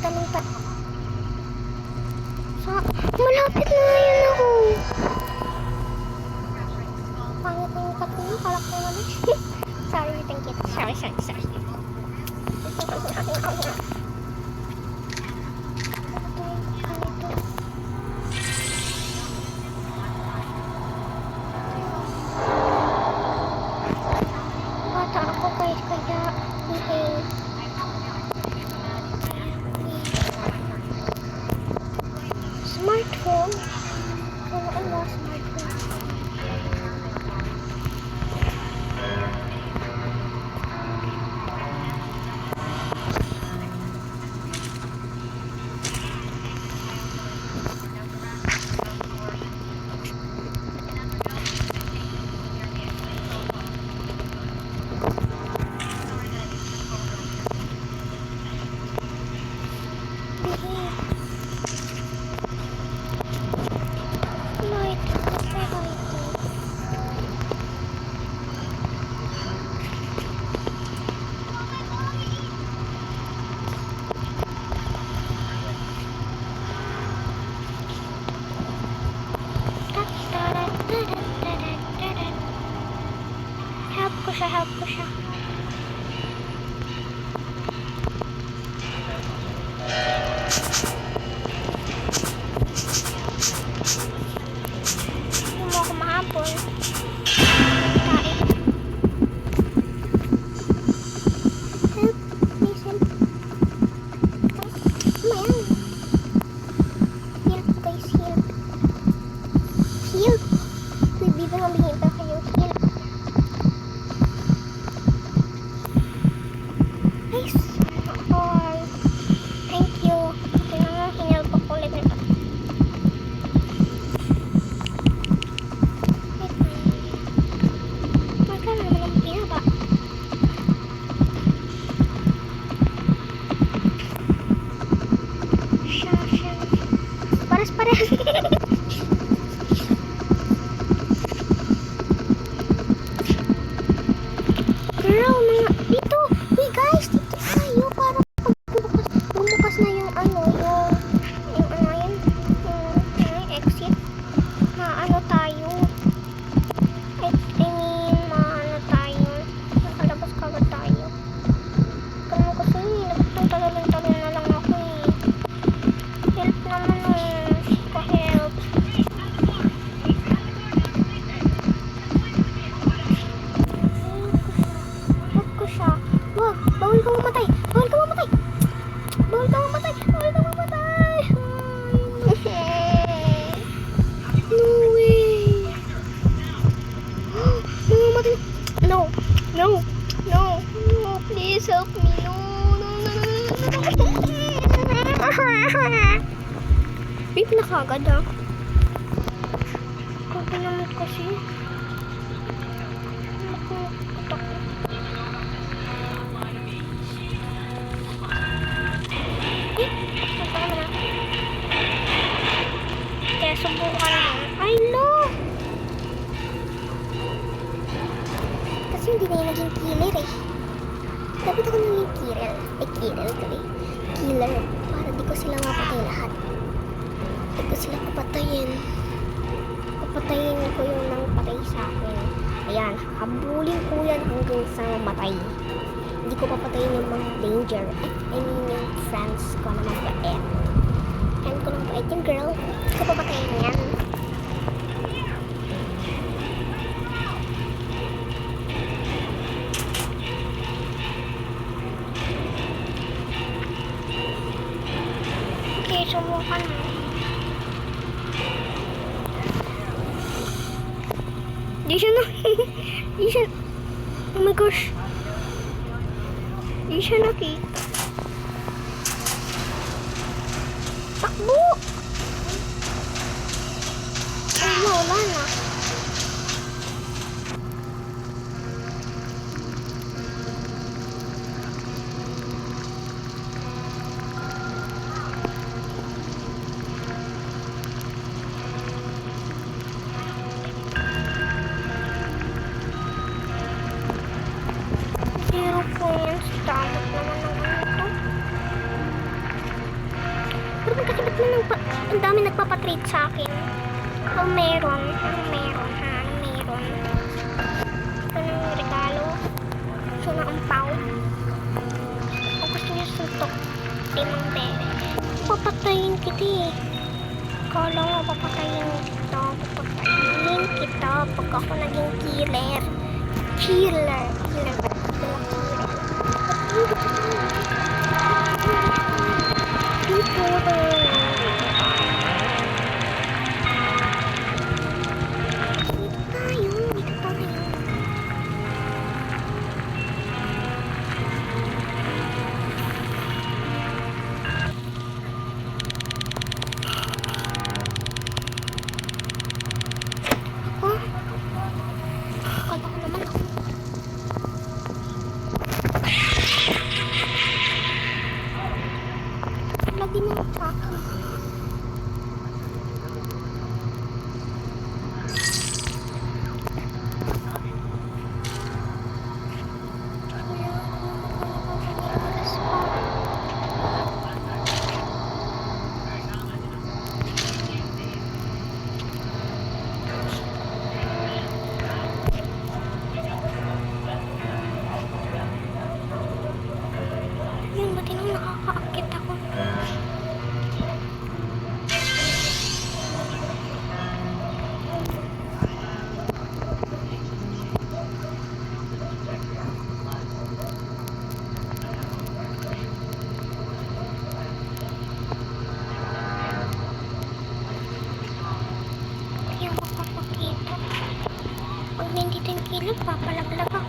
tatanong pa. Malapit na yun ako. Pangit ang katulong, karakter mo na. Sorry, thank you. Sorry. Bata ako guys, kaya smartphone. Wala smartphone. Help ko siya. Hindi mo ako mahabol. Tae. Help. Please help. Mayan. Help guys, help. Help. Bibigyan ang bihimpa kayo. Help. Nice. Oh, thank you. Tingnan mo, hinel ko ulit nito. Wait lang. Magkano naman ang pinaba? Siya. Pares. Girl, mga dito. Hey guys, dito tayo para bumukas na yung exit. Maano tayo. Maano tayo. Nakalabas kagad tayo. Ganun kasi, nagtalon na lang ako eh. Help naman eh. Pa-help. Wag, bawal ka mamatay. No way. No. Please help me. No. Beep na kagad ha. Kaya naman kasi. Kaya subukan mo. I know! Kasi hindi na yung naging killer eh. Dapat ako naging killer. Killer. Para di ko sila mapatay lahat. Di ko sila papatayin. Papatayin ko yung nang patay sa akin. Ayan, habulin ko yan hanggang sa mamatay. Hindi ko papatayin yung mga danger. I mean yung friends ko na mabait. Friend ko na mabait yung girl. Hindi ko papatayin yan. Okay, subukan mo. Di siya. Oh my gosh. Di siya nakita. Takbo! Ay, wala na. Zero points. Damot naman ng ano to. Ang dami nagpapatrade sa akin. Anong meron? Anong meron ha? Anong meron? Ito na yung regalo. Ito na ang pau. Kung gusto niya suntok, 5 bere. Papatayin kita eh. Kala nga papatayin kita. Papatayin kita pag ako naging killer. Killer. Killer. Dito lagi mo sa akin. Yun, ba't nang nakakaakit ako? Hindi ako papakita. Pag nandito yung kilid, papalaglag ako.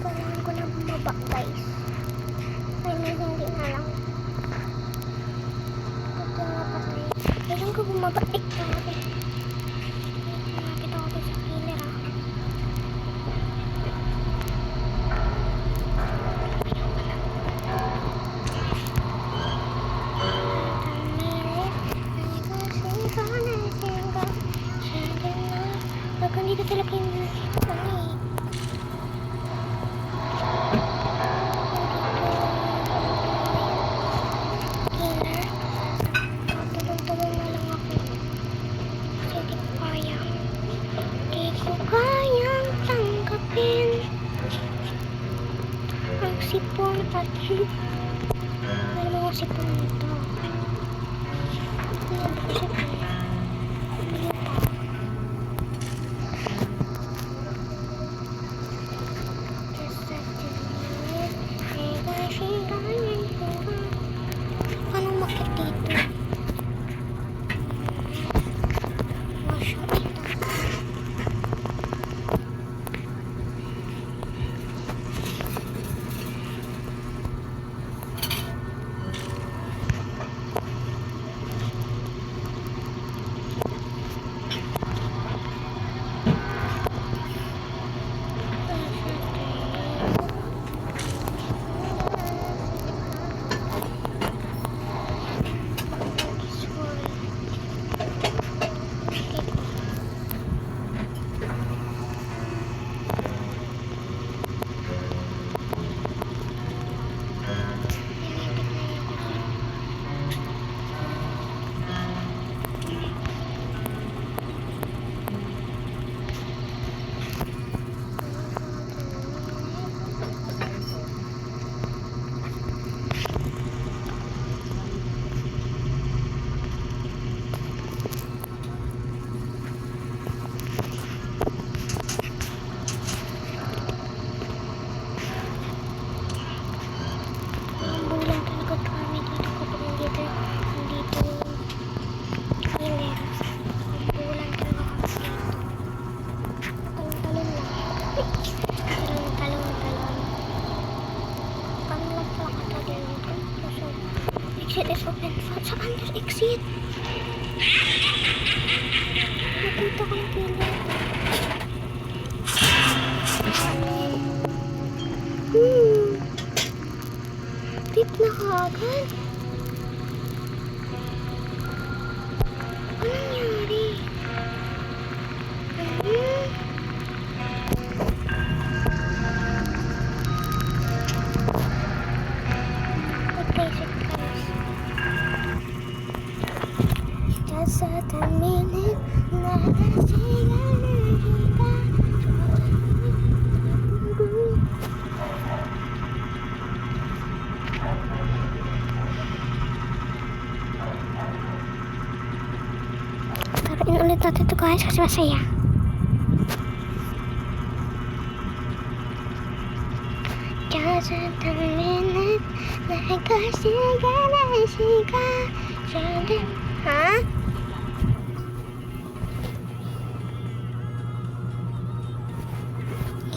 Kailangan ko na bumaba, guys. Ay, may hindi na lang. Ito nga patay. Kailangan ko bumaba. Eh, grabe. Nakakita ko sa killer, ha. Hanggang dito talaga yung sipon pati. Ano mga sipon nito? Ano ba sipon? Ano pa? Paano makit dito? Masya dito. is open. Saan there's exit? Nakita ko yung kilid. Tip na kaagad. Anong nangyari? Just a minute, taruin ulit natin ito guys kasi masaya. Just a minute, ha?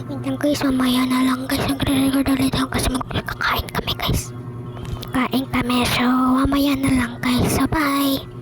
Minsan guys, mamaya na lang guys. Nagre-record ulit ako kasi magkakain kami guys. Kain kami. So, mamaya na lang guys. So, bye.